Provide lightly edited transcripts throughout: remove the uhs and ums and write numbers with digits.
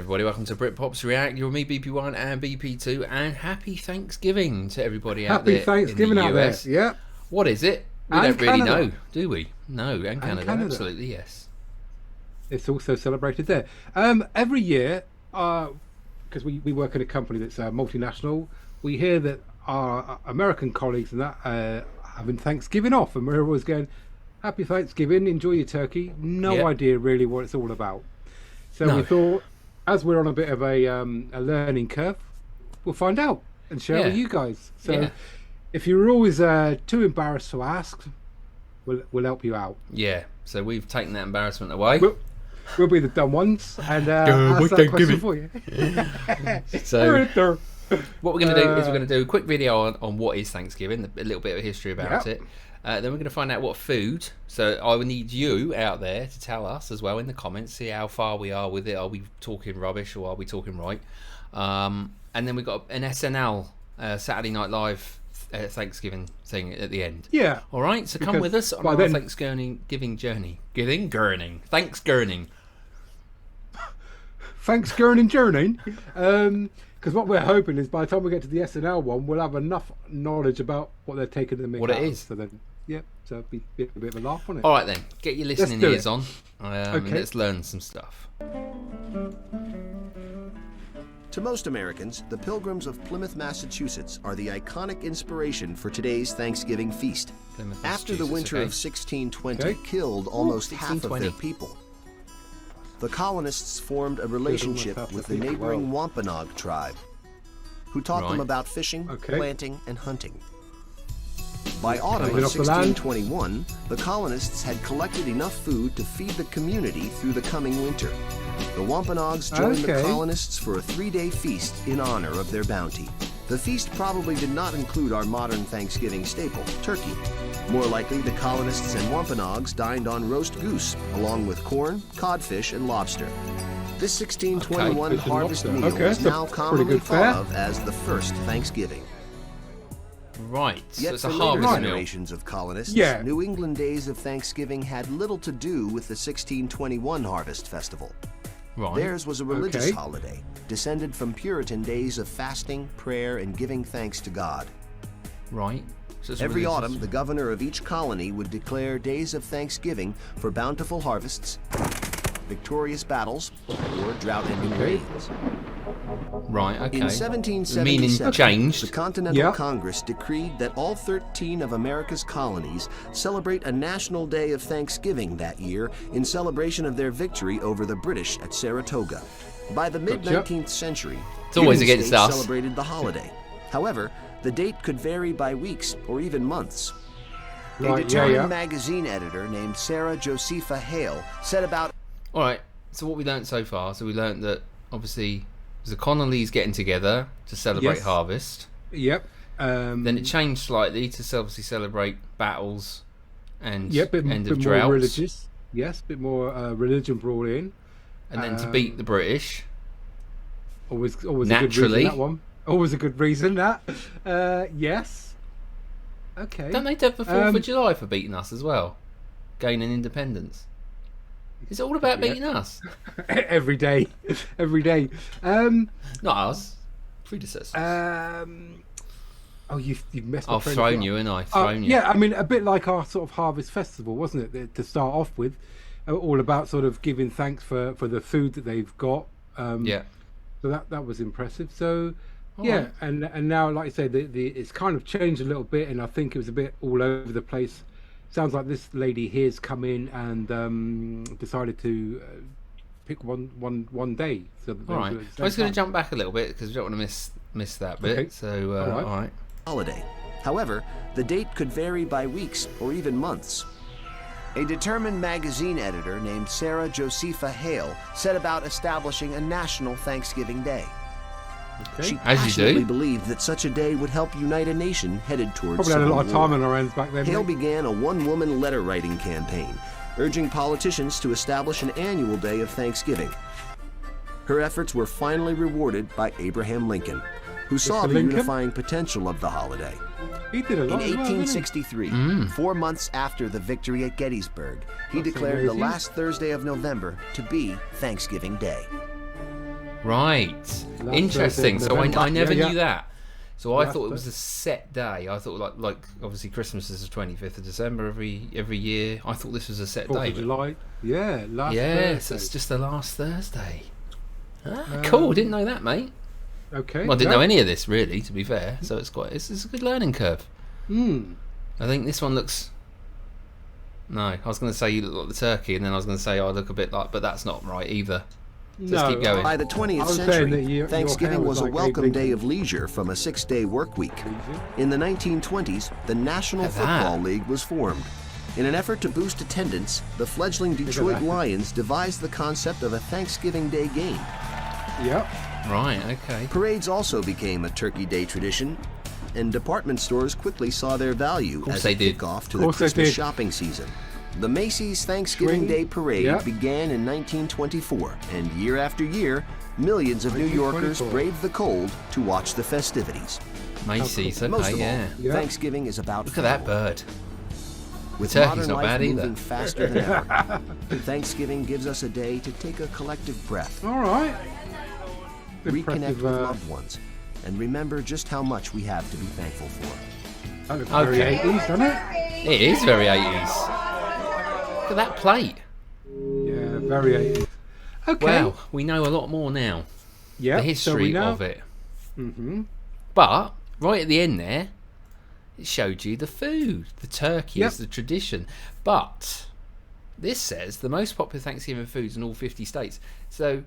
everybody. Welcome to Britpops React. You're me, BP1 and BP2, and happy Thanksgiving to everybody out there. Happy Thanksgiving in the out US. there. Yeah. What is it? We And don't really Canada. know, do we? No, and Canada. Absolutely, yes. It's also celebrated there. Every year, because we work in a company that's multinational, we hear that our American colleagues and that having Thanksgiving off, and we're always going, "Happy Thanksgiving, enjoy your turkey." No idea really what it's all about. So we thought, as we're on a bit of a learning curve, we'll find out and share with you guys. So if you're always too embarrassed to ask, we'll help you out. Yeah. So we've taken that embarrassment away. We'll be the dumb ones and ask that question for you. So what we're going to do is we're going to do a quick video on what is Thanksgiving, a little bit of history about it. Then we're going to find out what food. So I will need you out there to tell us as well in the comments, see how far we are with it. Are we talking rubbish or are we talking right? And then we've got an SNL Saturday Night Live Thanksgiving thing at the end. Yeah. All right. So come with us on our Thanksgiving journey. Thanksgiving. Thanksgiving journey. Because what we're hoping is by the time we get to the SNL one, we'll have enough knowledge about what they're taking the what it is. So then, so it'll be a bit of a laugh on it. All right then, get your listening ears on. And let's learn some stuff. To most Americans, the Pilgrims of Plymouth, Massachusetts are the iconic inspiration for today's Thanksgiving feast. After the winter of 1620 killed almost half of their people, the colonists formed a relationship with the neighboring Wampanoag tribe, who taught them about fishing, planting, and hunting. By autumn of 1621, the colonists had collected enough food to feed the community through the coming winter. The Wampanoags joined the colonists for a 3-day feast in honor of their bounty. The feast probably did not include our modern Thanksgiving staple, turkey. More likely, the colonists and Wampanoags dined on roast goose, along with corn, codfish, and lobster. This 1621 harvest meal is now commonly thought of as the first Thanksgiving. Right, Yet so it's a for harvest later meal. generations of colonists, New England days of Thanksgiving had little to do with the 1621 harvest festival. Theirs was a religious holiday, descended from Puritan days of fasting, prayer, and giving thanks to God. Right. So every autumn, the governor of each colony would declare days of Thanksgiving for bountiful harvests, victorious battles, or drought-ending rains. Right, okay. In 1777, changed. The Continental Congress decreed that all 13 of America's colonies celebrate a national day of Thanksgiving that year in celebration of their victory over the British at Saratoga. By the mid-19th century, it's always against us. Celebrated the holiday. However, the date could vary by weeks or even months. A determined magazine editor named Sarah Josepha Hale said about... All right, so what we learned so far, we learned that obviously the Connollys getting together to celebrate harvest. Yep. Then it changed slightly to obviously celebrate battles and end of droughts. More religious. Yes, a bit more religion brought in. And then to beat the British. Always naturally. A good reason, that one. Always a good reason, that. Yes. Okay. Don't they have the 4th of July for beating us as well? Gaining independence. It's all about beating us. Every day. Every day. Not us. Predecessors. You've messed up. I've thrown you and I've thrown you. Yeah, I mean, a bit like our sort of harvest festival, wasn't it? To start off with. All about sort of giving thanks for the food that they've got. So that was impressive. So, right. And now, like I say, it's kind of changed a little bit, and I think it was a bit all over the place. Sounds like this lady here's come in and decided to pick one day. So all right. I'm just going to jump back a little bit because we don't want to miss that bit. Okay. So, all right. Holiday. However, the date could vary by weeks or even months. A determined magazine editor named Sarah Josepha Hale set about establishing a national Thanksgiving Day. She passionately believed that such a day would help unite a nation headed towards probably had a lot of time on our hands back then. Hale began a one-woman letter-writing campaign, urging politicians to establish an annual day of Thanksgiving. Her efforts were finally rewarded by Abraham Lincoln, who saw the unifying potential of the holiday. He did a lot. In 1863, 4 months after the victory at Gettysburg, he declared the last Thursday of November to be Thanksgiving Day. Right. Interesting. So I never knew that. So I thought it was a set day. I thought like obviously Christmas is the 25th of December every year. I thought this was a set 4th day. of July. Yeah, last Thursday. Thursday. So it's just the last Thursday. Cool. Didn't know that, mate. Okay. Well, I didn't know any of this really, to be fair. So it's a good learning curve. I think this one looks. No, I was going to say you look like the turkey, and then I was going to say I look a bit like, but that's not right either. Just keep going. By the 20th century, Thanksgiving was a welcome day of leisure from a 6-day work week. In the 1920s, the National Football League was formed. In an effort to boost attendance, the fledgling Detroit Lions devised the concept of a Thanksgiving Day game. Yep. Right, okay. Parades also became a Turkey Day tradition, and department stores quickly saw their value as a kickoff to the Christmas shopping season. The Macy's Thanksgiving Day Parade began in 1924, and year after year, millions of New Yorkers braved the cold to watch the festivities. Macy's, okay, Most of all, Thanksgiving is about Look at that bird. With modern life moving faster than ever, Thanksgiving gives us a day to take a collective breath. All right. Reconnect with loved ones, and remember just how much we have to be thankful for. That looks very 80s, doesn't it? It is very 80s. Look at that plate. Yeah, very 80s. Okay. Wow, we know a lot more now. Yeah. The history of it. Mm-hmm. But right at the end there, it showed you the food. The turkey is the tradition. But this says the most popular Thanksgiving foods in all 50 states. So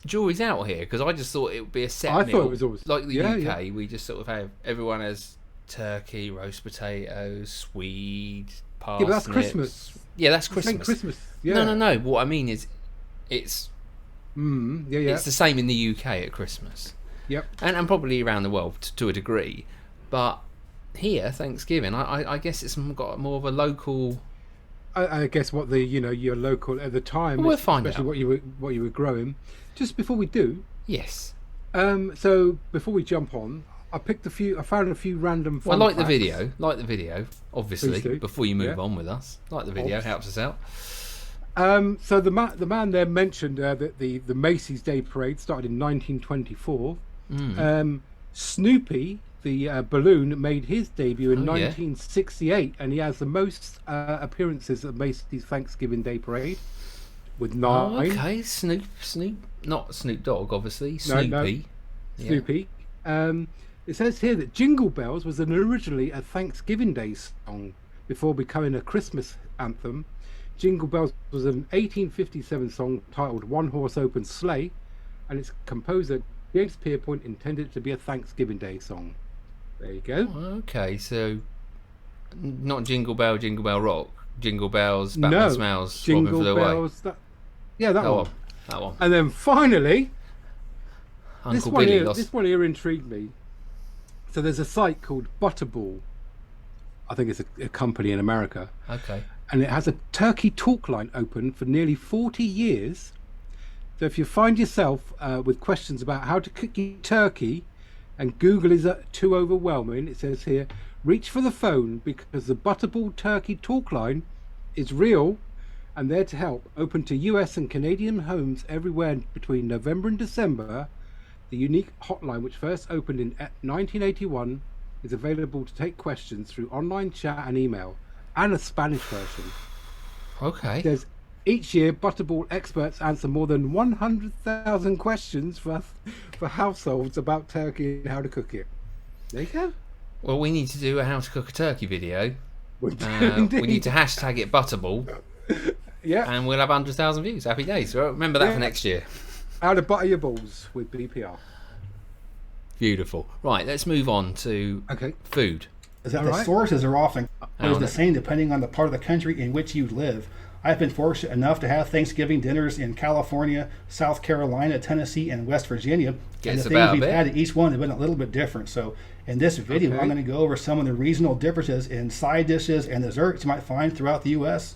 jury's out here, because I just thought it would be a set meal. I thought it was always like the UK. We just sort of have everyone has turkey, roast potatoes, swede, parsnips. Yeah, but that's Christmas. Yeah, that's Christmas. Christmas. Yeah. No. What I mean is, it's it's the same in the UK at Christmas. Yep. And probably around the world to a degree, but here Thanksgiving, I guess it's got more of a local. I guess what your local at the time, we'll find especially out what you were growing. Just before we do, yes. So before we jump on, I found a few random. Fun Like facts. the video, obviously. Before you move on with us, like the video helps us out. So the man there mentioned that the Macy's Day Parade started in 1924. Snoopy, the balloon, made his debut in 1968, and he has the most appearances at Macy's Thanksgiving Day Parade with 9. Oh, okay, Snoop, not Snoop Dogg, obviously. Snoopy. No. Snoopy. It says here that Jingle Bells was originally a Thanksgiving Day song before becoming a Christmas anthem. Jingle Bells was an 1857 song titled One Horse Open Sleigh, and its composer James Pierpont intended it to be a Thanksgiving Day song. There you go. Okay, so not Jingle Bell, Jingle Bell Rock, Jingle Bells, Batman Smells, Jingle Robin Flew Bells, Away. That one. That one. And then finally, Uncle Billy this one here intrigued me. So there's a site called Butterball. I think it's a company in America. Okay. And it has a turkey talk line open for nearly 40 years. So if you find yourself with questions about how to cook your turkey and Google is too overwhelming, it says here, reach for the phone, because the Butterball Turkey talk line is real and there to help. Open to US and Canadian homes everywhere between November and December. The unique hotline, which first opened in 1981, is available to take questions through online chat and email, and a Spanish version. Okay. There's each year, Butterball experts answer more than 100,000 questions for households about turkey and how to cook it. There you go. Well, we need to do a how to cook a turkey video. We need to hashtag it Butterball. Yeah. And we'll have 100,000 views. Happy days. Well, remember that for next year. How to butter your balls with BPR. Beautiful. Right, let's move on to food. Is that the sources are often the same depending on the part of the country in which you live. I've been fortunate enough to have Thanksgiving dinners in California, South Carolina, Tennessee, and West Virginia. And the things we've had at each one have been a little bit different. So in this video, I'm going to go over some of the regional differences in side dishes and desserts you might find throughout the U.S.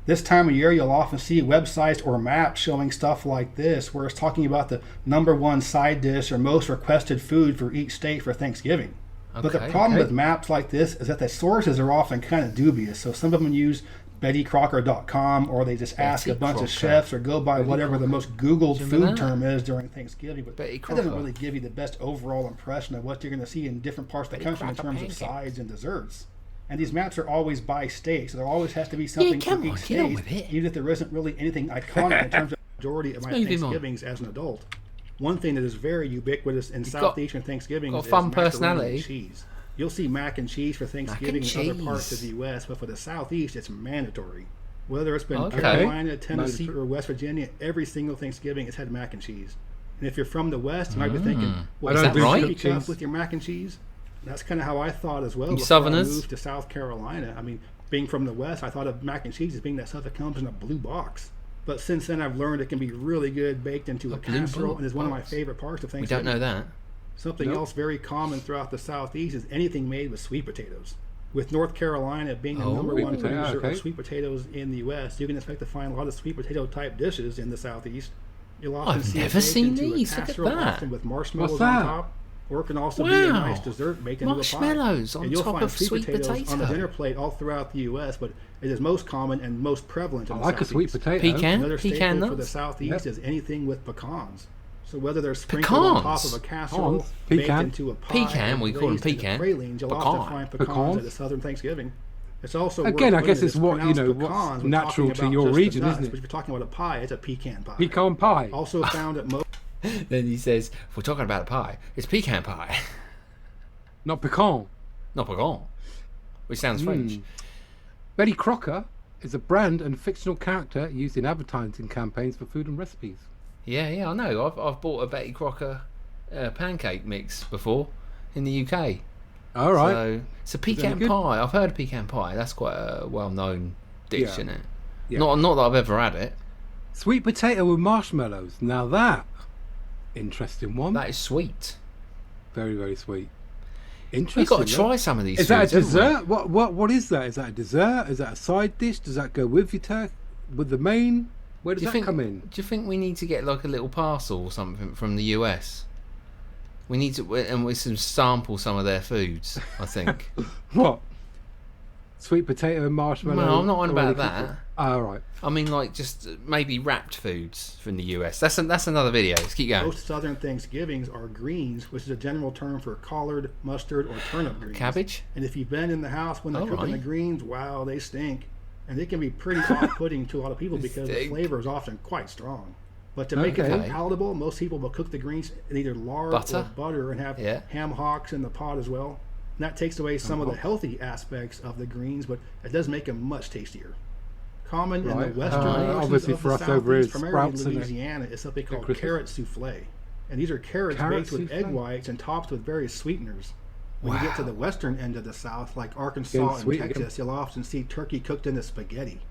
This time of year, you'll often see websites or maps showing stuff like this, where it's talking about the #1 side dish or most requested food for each state for Thanksgiving. But the problem with maps like this is that the sources are often kind of dubious. So some of them use BettyCrocker.com, or they just ask a bunch of chefs or go by whatever the most Googled food term is during Thanksgiving. But that doesn't really give you the best overall impression of what you're going to see in different parts of the country in terms of sides and desserts. And these maps are always by state, so there always has to be something for each state, even if there isn't really anything iconic in terms of the majority of my Thanksgivings as an adult. One thing that is very ubiquitous in Southeastern Thanksgiving is macaroni and cheese. You'll see mac and cheese for Thanksgiving in other parts of the U.S., but for the Southeast, it's mandatory. Whether it's been Carolina, Tennessee, or West Virginia, every single Thanksgiving has had mac and cheese. And if you're from the West, you might be thinking, well, is that right? With your mac and cheese? That's kind of how I thought as well before I moved to South Carolina. I mean, being from the West, I thought of mac and cheese as being that stuff that comes in a blue box. But since then, I've learned it can be really good baked into a casserole, and is one of my favorite parts of Thanksgiving. We don't know that. Something else very common throughout the Southeast is anything made with sweet potatoes. With North Carolina being the number one producer of sweet potatoes in the U.S., you can expect to find a lot of sweet potato type dishes in the Southeast. You'll often see never seen these. Look at that. Often with marshmallows on top. Or it can also be a nice dessert baked into a pie. Marshmallows on top of sweet potato. On the dinner plate all throughout the U.S., but it is most common and most prevalent in the Southeast. A sweet potato. Pecan? Another staple for the Southeast is anything with pecans. So whether they're sprinkled on top of a casserole, baked into a pie, we call them pecan. Pralines, you'll often find pecans at a Southern Thanksgiving. It's also again, I guess it's what what's natural to your region, isn't it? But if you're talking about a pie, it's a pecan pie. Pecan pie. Also found at most. Then he says, if we're talking about a pie, it's pecan pie. Not pecan. Not pecan. Which sounds French. Betty Crocker is a brand and fictional character used in advertising campaigns for food and recipes. Yeah, I know. I've bought a Betty Crocker pancake mix before in the UK. All right. So it's a pecan pie. I've heard of pecan pie. That's quite a well-known dish, isn't it? Yeah. Not that I've ever had it. Sweet potato with marshmallows. Now that interesting one. That is sweet. Very, very sweet. Interesting. We've got to try some of these. Is that a dessert? What is that? Is that a dessert? Is that a side dish? Does that go with your with the main? Where does that come in? Do you think we need to get like a little parcel or something from the US? We need to, and we sample some of their foods. I think. What? Sweet potato and marshmallow. No, I'm not on about that. All right. I mean, like just maybe wrapped foods from the US. That's another video. Let's keep going. Most Southern Thanksgivings are greens, which is a general term for collard, mustard, or turnip greens. Cabbage. And if you've been in the house when they're cooking the greens, wow, they stink, and they can be pretty off-putting to a lot of people because the flavor is often quite strong. But to make it palatable, most people will cook the greens in either lard or butter and have ham hocks in the pot as well. And that takes away some of the healthy aspects of the greens, but it does make them much tastier. Common in the western portions of the Southeast, primarily in Louisiana, is something called carrot souffle. And these are carrots baked with egg whites and topped with various sweeteners. When you get to the western end of the South, like Arkansas and Texas, you'll often see turkey cooked into spaghetti.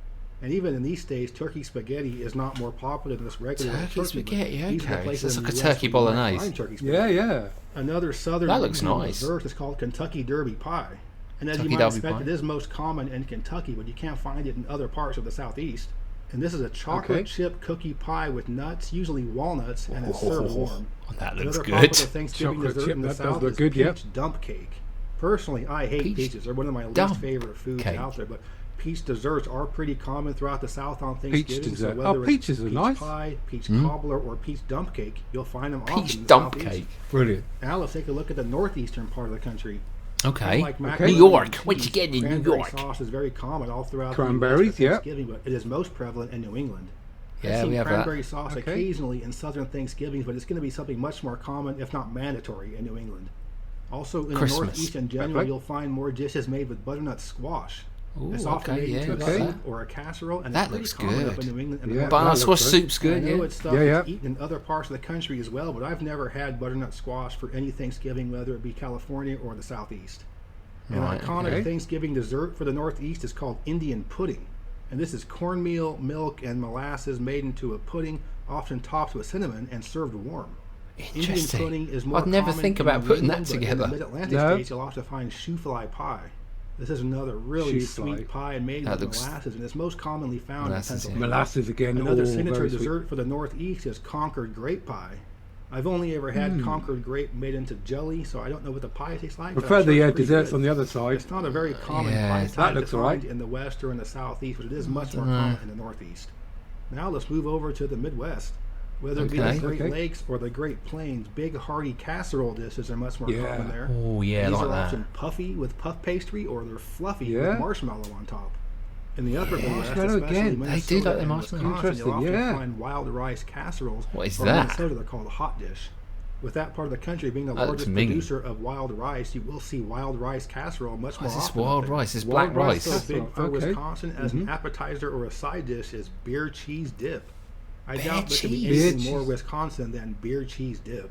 And even in these days, turkey spaghetti is not more popular than this regular turkey spaghetti. Okay, it's like a turkey bolognese. Yeah. Another southern dessert is called Kentucky Derby pie. And as you might expect, it is most common in Kentucky, but you can't find it in other parts of the Southeast. And this is a chocolate chip cookie pie with nuts, usually walnuts, and it's served warm. That looks good. Another popular Thanksgiving dessert in the South is peach dump cake. Personally, I hate peaches. They're one of my least favorite foods out there, but peach desserts are pretty common throughout the South on Thanksgiving. Peach dessert. So peaches are nice. Pie, peach cobbler, or peach dump cake, you'll find them often in the Peach dump cake. Brilliant. Now let's take a look at the northeastern part of the country. Okay. Like New York. What you get in New York? Sauce is very common all throughout cranberries, the US for Thanksgiving, but it is most prevalent in New England. Yeah, we have cranberry sauce occasionally in southern Thanksgivings, but it's going to be something much more common, if not mandatory, in New England. Also, in the Northeast in general, you'll find more dishes made with butternut squash. Ooh, it's often made into a soup or a casserole, and that it's looks common good. Up in New England. Butternut squash soup's good. I know it's stuff that's eaten in other parts of the country as well, but I've never had butternut squash for any Thanksgiving, whether it be California or the Southeast. An iconic Thanksgiving dessert for the Northeast is called Indian pudding. And this is cornmeal, milk, and molasses made into a pudding, often topped with cinnamon and served warm. Indian pudding is more I'd never think about putting that together. In the Mid-Atlantic states, you'll often find shoofly pie. This is another really sweet pie made with molasses, and it's most commonly found in Pennsylvania. Molasses again. Another signature dessert for the Northeast is Concord grape pie. I've only ever had Concord grape made into jelly, so I don't know what the pie tastes like. Prefer the desserts good. on the other side. It's not a very common pie type to find right. in the West or in the Southeast, but it is much more common in the Northeast. Now let's move over to the Midwest. Whether it be the Great Lakes or the Great Plains, big hearty casserole dishes are much more common there. Oh yeah, These like are that. often puffy with puff pastry, or they're fluffy with marshmallow on top. In the upper Midwest, especially Minnesota, they do like the marshmallow. Wisconsin, you'll often find wild rice casseroles. What is or that? In Minnesota, they're called a hot dish. With that part of the country being the largest producer of wild rice, you will see wild rice casserole much more often. This wild rice? It's Wild black rice. So big for Wisconsin as an appetizer or a side dish is beer cheese dip. I doubt there could be anything more Wisconsin than beer cheese dip.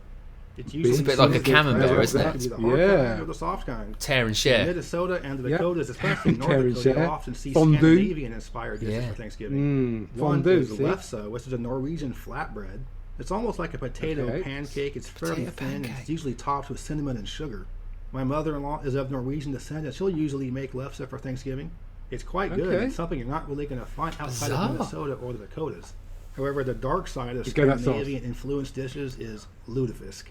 It's usually a bit like a camembert, isn't it? The hard kind or the soft kind. Tear and share. In Minnesota and the Dakotas, especially North Dakota, you'll often see Fondue. Scandinavian-inspired dishes for Thanksgiving. One is lefse, which is a Norwegian flatbread. It's almost like a potato pancake. It's fairly thin, and it's usually topped with cinnamon and sugar. My mother-in-law is of Norwegian descent, and she'll usually make lefse for Thanksgiving. It's quite good. It's something you're not really going to find outside of Minnesota or the Dakotas. However, the dark side of Scandinavian-influenced dishes is lutefisk.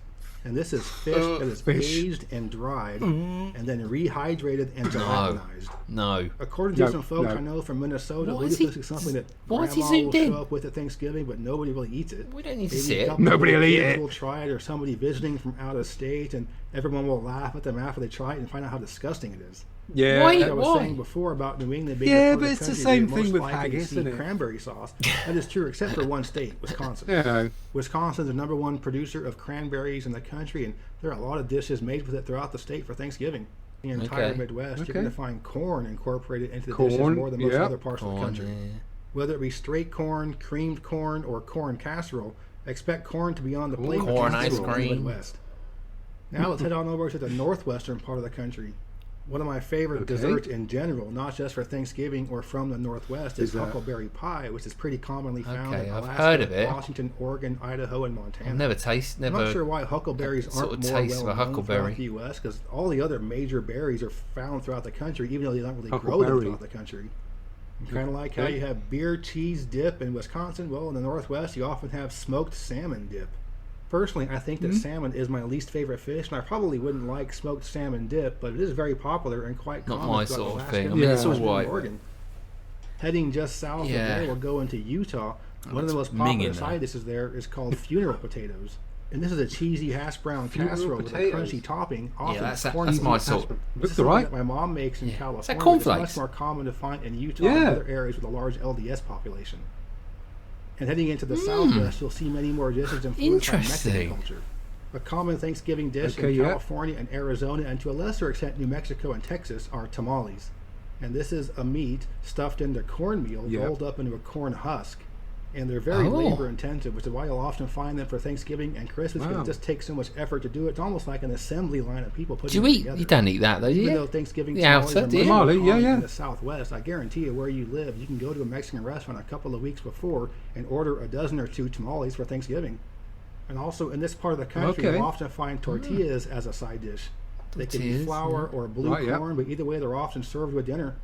And this is fish that is aged and dried and then rehydrated and gelatinized. No. According to some folks I know from Minnesota, lutefisk is something that Grandma will show up with at Thanksgiving, but nobody really eats it. We don't need to see it. Nobody will eat it. Will try it, or somebody visiting from out of state, and everyone will laugh at them after they try it and find out how disgusting it is. Yeah, like I was saying before about New England being but it's the same thing with haggis, isn't it? Cranberry sauce. That is true, except for one state, Wisconsin. Wisconsin's the #1 producer of cranberries in the country, and there are a lot of dishes made with it throughout the state for Thanksgiving. In the entire Midwest, you're going to find corn incorporated into the dishes more than most other parts of the country. Whether it be straight corn, creamed corn, or corn casserole, expect corn to be on the plate of corn ice in the cream. Midwest. Now let's head on over to the northwestern part of the country. One of my favorite desserts in general, not just for Thanksgiving or from the Northwest, is huckleberry pie, which is pretty commonly found in Alaska, I've heard of it. Washington, Oregon, Idaho, and Montana. I've never tasted. I'm not sure why huckleberries aren't more well known throughout the U.S. because all the other major berries are found throughout the country, even though they don't really grow them throughout the country. Kind of like how you have beer cheese dip in Wisconsin. Well, in the Northwest, you often have smoked salmon dip. Personally, I think that salmon is my least favorite fish, and I probably wouldn't like smoked salmon dip, but it is very popular and quite common. Not my throughout sort of Alaska thing. I and mean, it's all Western right. Oregon. Heading just south of there, we'll go into Utah. One of the most popular side dishes there is called funeral potatoes. And this is a cheesy hash brown casserole with a crunchy topping. Often that's my sort. Looks alright. That my mom makes in California. Is that cornflakes? It's much more common to find in Utah and other areas with a large LDS population. And heading into the Southwest, you'll see many more dishes influenced by Mexican culture. A common Thanksgiving dish in California and Arizona, and to a lesser extent New Mexico and Texas, are tamales. And this is a meat stuffed into cornmeal, rolled up into a corn husk. And they're very labor intensive, which is why you'll often find them for Thanksgiving and Christmas, because it just takes so much effort to do it. It's almost like an assembly line of people putting it together. You don't eat that though, do you? Even though Thanksgiving tamales are in the Southwest, I guarantee you where you live, you can go to a Mexican restaurant a couple of weeks before and order a dozen or two tamales for Thanksgiving. And also in this part of the country, you'll often find tortillas as a side dish. They can be flour or blue corn, but either way, they're often served with dinner.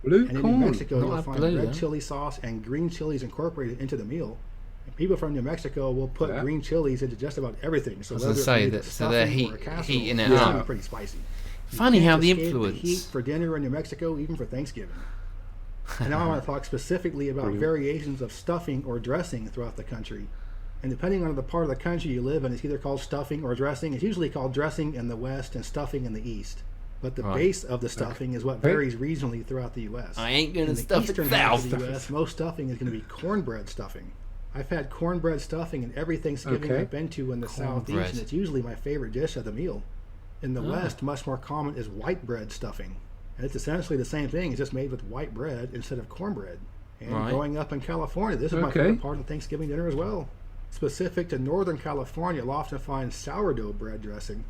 And in New Mexico, you'll find red chili sauce and green chilies incorporated into the meal. And people from New Mexico will put green chilies into just about everything. So whether they're heating it up. Pretty spicy. Funny how the influence. The heat for dinner in New Mexico, even for Thanksgiving. And now I want to talk specifically about variations of stuffing or dressing throughout the country. And depending on the part of the country you live in, it's either called stuffing or dressing. It's usually called dressing in the West and stuffing in the East. But the base of the stuffing is what varies regionally throughout the U.S. I ain't going to stuff it south. In the U.S., most stuffing is going to be cornbread stuffing. I've had cornbread stuffing in every Thanksgiving I've been to in the Southeast, and it's usually my favorite dish of the meal. In the West, much more common is white bread stuffing. And it's essentially the same thing. It's just made with white bread instead of cornbread. And growing up in California, this is my favorite part of the Thanksgiving dinner as well. Specific to Northern California, you'll often find sourdough bread dressing.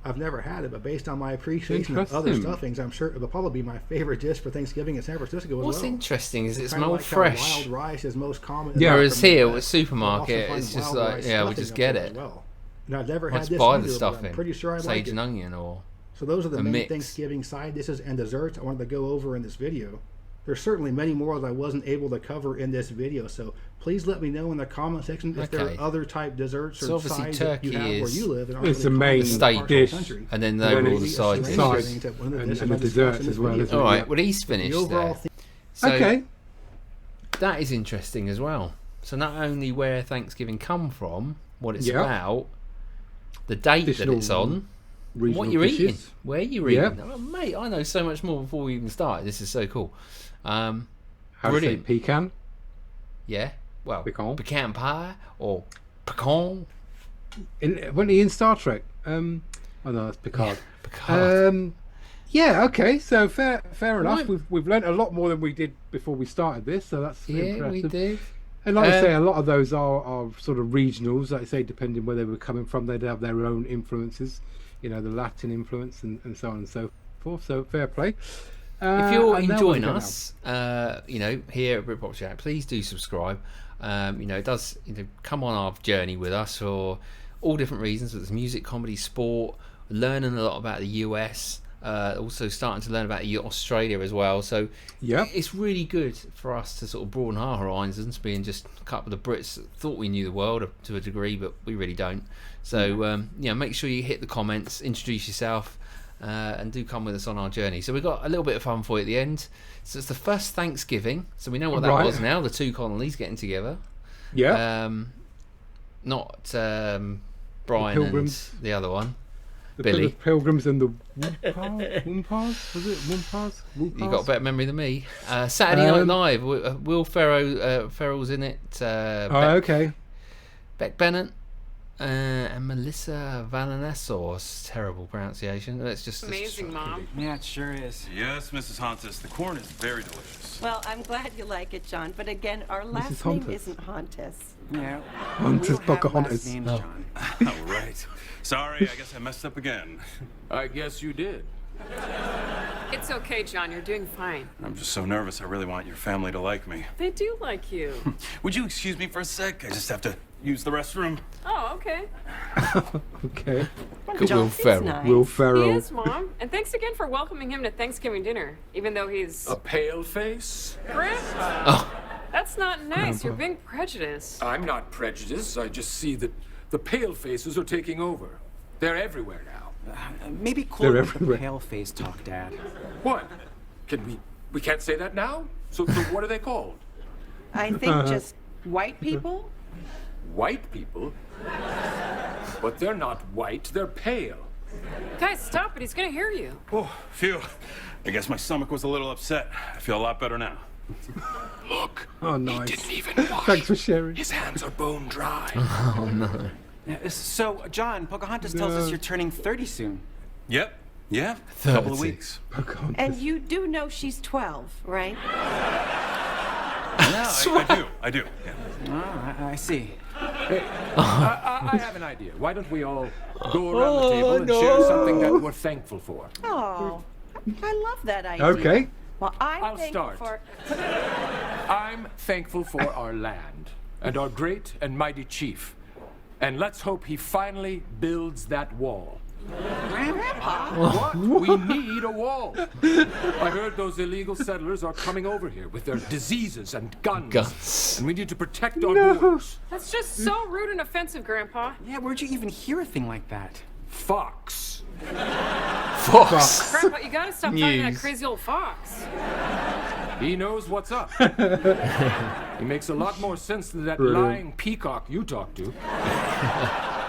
I've never had it, but based on my appreciation of other stuffings, I'm sure it will probably be my favorite dish for Thanksgiving in San Francisco as well. What's interesting is it's more more fresh. Wild rice is most common. Whereas here at the supermarket, it's just like, we just get it. And I've never had this buy the either, stuffing. but I'm pretty sure I like Sage it. and onion or So those are the main mix. Thanksgiving side dishes and desserts I wanted to go over in this video. There's certainly many more that I wasn't able to cover in this video, so please let me know in the comment section if there are other type desserts or sides that you have where you live. It's the main state dish, and then they're all the side dishes and the desserts as well. All right, well, he's finished there. So okay. That is interesting as well. So not only where Thanksgiving come from, what it's about, the date that it's on, what you're eating, where you're eating. Oh, mate, I know so much more before we even started. This is so cool. How to say pecan? Yeah. Well, pecan pie or pecan. Wasn't he in Star Trek? Oh no, that's Picard. Yeah, Picard. Yeah. Okay. So fair enough. We've learnt a lot more than we did before we started this. So that's impressive. We did. And like I say, a lot of those are sort of regionals. Like I say, depending where they were coming from, they'd have their own influences. You know, the Latin influence and so on and so forth. So fair play. If you're enjoying us, you know, here at Britpop Chat, please do subscribe. You know, it does come on our journey with us for all different reasons, whether it's music, comedy, sport, learning a lot about the US, also starting to learn about Australia as well. So it's really good for us to sort of broaden our horizons, being just a couple of Brits that thought we knew the world to a degree, but we really don't. So, make sure you hit the comments, introduce yourself, and do come with us on our journey. So we've got a little bit of fun for you at the end. So it's the first Thanksgiving, so we know what that was now, the two colonies getting together. Not Brian and the other one, Billy. Pilgrims and the Woompas? Was it Woompas? You got a better memory than me. Saturday Night Live, Will Ferrell's in it. Beck Bennett. And Melissa Valanessos, terrible pronunciation. That's just amazing, Mom. Yeah, it sure is. Yes, Mrs. Hontus, the corn is very delicious. Well, I'm glad you like it, John. But again, our last name isn't Hontus. Yeah, Hontus Pocahontas. John. Oh, right. Sorry, I guess I messed up again. I guess you did. It's okay, John. You're doing fine. I'm just so nervous. I really want your family to like me. They do like you. Would you excuse me for a sec? I just have to use the restroom. Oh, okay. Okay. Will Ferrell. Nice. Will Ferrell. He is, Mom. And thanks again for welcoming him to Thanksgiving dinner, even though he's a pale face. Grandpa. Oh. That's not nice. You're being prejudiced. I'm not prejudiced. I just see that the pale faces are taking over. They're everywhere now. Maybe close the pale face talk, Dad. What? We can't say that now? So what are they called? I think just white people. White people? But they're not white, they're pale. Guys, stop it. He's going to hear you. Oh, phew. I guess my stomach was a little upset. I feel a lot better now. Look. Oh, nice. He didn't even wash. Thanks for sharing. His hands are bone dry. Oh, no. So, John, Pocahontas tells us you're turning 30 soon. Yep. Yeah. A couple of weeks. Pocahontas. And you do know she's 12, right? Yeah, I do. Yeah. Oh, I see. Hey, I have an idea. Why don't we all go around the table and share something that we're thankful for? Oh, I love that idea. Okay. Well, I'll start. I'm thankful for our land and our great and mighty chief. And let's hope he finally builds that wall. Grandpa. What? We need a wall. I heard those illegal settlers are coming over here with their diseases and guns. And we need to protect our borders. That's just so rude and offensive, Grandpa. Yeah, where'd you even hear a thing like that? Fox. Grandpa, you gotta stop talking to that crazy old fox. He knows what's up. He makes a lot more sense than that lying peacock you talk to.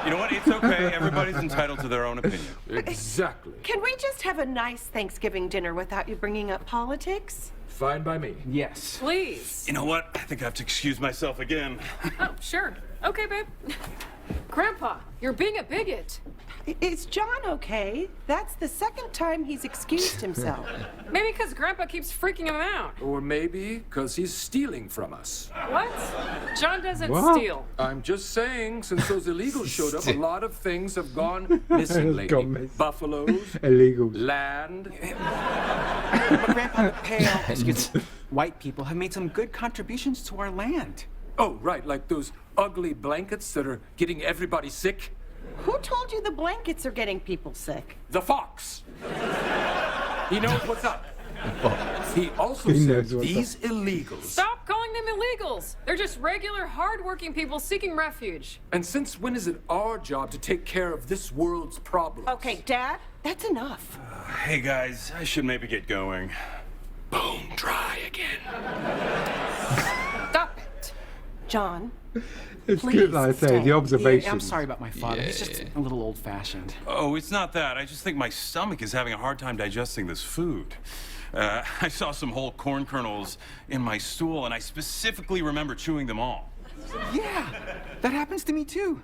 You know what? It's okay. Everybody's entitled to their own opinion. Exactly. Can we just have a nice Thanksgiving dinner without you bringing up politics? Fine by me. Yes. Please. You know what? I think I have to excuse myself again. Oh, sure. Okay, babe. Grandpa, you're being a bigot. Is John okay? That's the second time he's excused himself. Maybe because Grandpa keeps freaking him out. Or maybe because he's stealing from us. What? John doesn't steal. I'm just saying, since those illegals showed up, a lot of things have gone missing lately. Buffaloes, illegals, land. But Grandpa, the white people have made some good contributions to our land. Oh, right, like those ugly blankets that are getting everybody sick. Who told you the blankets are getting people sick? The fox. He knows what's up. He also He said knows what's these illegals. Stop calling them illegals. They're just regular, hard-working people seeking refuge. And since when is it our job to take care of this world's problems? Okay, Dad, that's enough. Hey guys, I should maybe get going. Bone dry again. Stop it. John. It's Please good, like I say, stay. the observation. I'm sorry about my father. He's just a little old-fashioned. Oh, it's not that. I just think my stomach is having a hard time digesting this food. I saw some whole corn kernels in my stool, and I specifically remember chewing them all. Yeah, that happens to me too.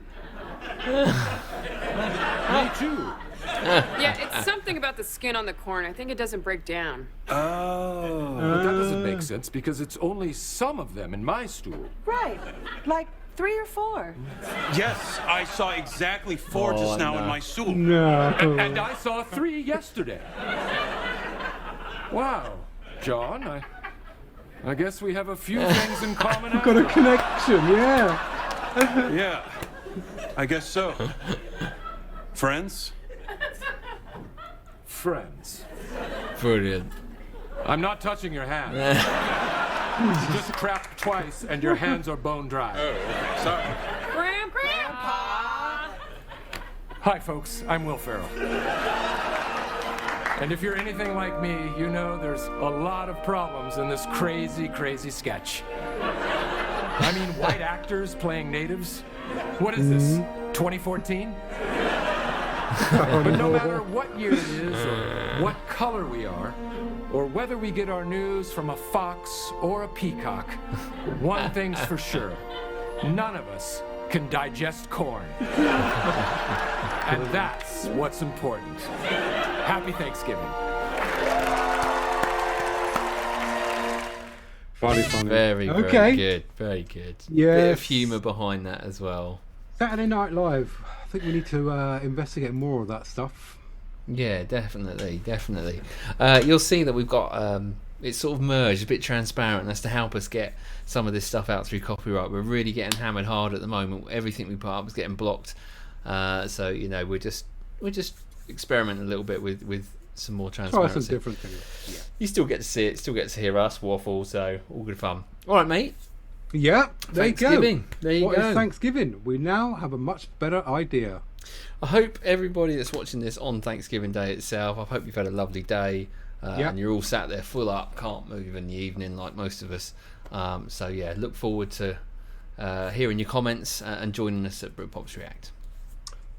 Me too. Yeah, it's something about the skin on the corn. I think it doesn't break down. Oh. But that doesn't make sense because it's only some of them in my stool. Right. Like 3 or 4. Yes, I saw exactly 4 just now in my stool. No. And I saw 3 yesterday. Wow, John, I guess we have a few things in common. Got a connection, yeah. Yeah, I guess so. Friends? Friends. Brilliant. I'm not touching your hand. You just crapped twice and your hands are bone dry. Oh, okay, sorry. Grandpa! Hi, folks. I'm Will Ferrell. And if you're anything like me, you know there's a lot of problems in this crazy, crazy sketch. I mean, white actors playing natives? What is this, 2014? But no matter what year it is, or what color we are, or whether we get our news from a fox or a peacock, one thing's for sure. None of us can digest corn. And that's what's important. Happy Thanksgiving. Funny. Very good. Very good. Yes. Bit of humour behind that as well. Saturday Night Live. I think we need to investigate more of that stuff. Yeah, definitely. You'll see that we've got it's sort of merged, a bit transparent. That's to help us get some of this stuff out through copyright. We're really getting hammered hard at the moment. Everything we put up is getting blocked. So you know, we're just experimenting a little bit with some more transparency. Try some different things. Yeah. You still get to see it, still get to hear us waffle. So all good fun. All right, mate. Yeah, there you go. Thanksgiving. There you What go. is Thanksgiving? We now have a much better idea. I hope everybody that's watching this on Thanksgiving Day itself, I hope you've had a lovely day and you're all sat there full up, can't move in the evening like most of us. So yeah, look forward to hearing your comments and joining us at Britpops React.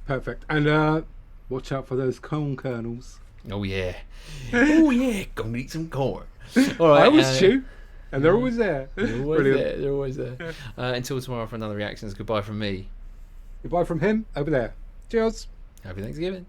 Perfect. And watch out for those corn kernels. Oh yeah. Oh yeah, gonna eat some corn. All right. I always chew. And they're always there. They're always there. Until tomorrow for another reactions. Goodbye from me. Goodbye from him over there. Cheers. Happy Thanksgiving.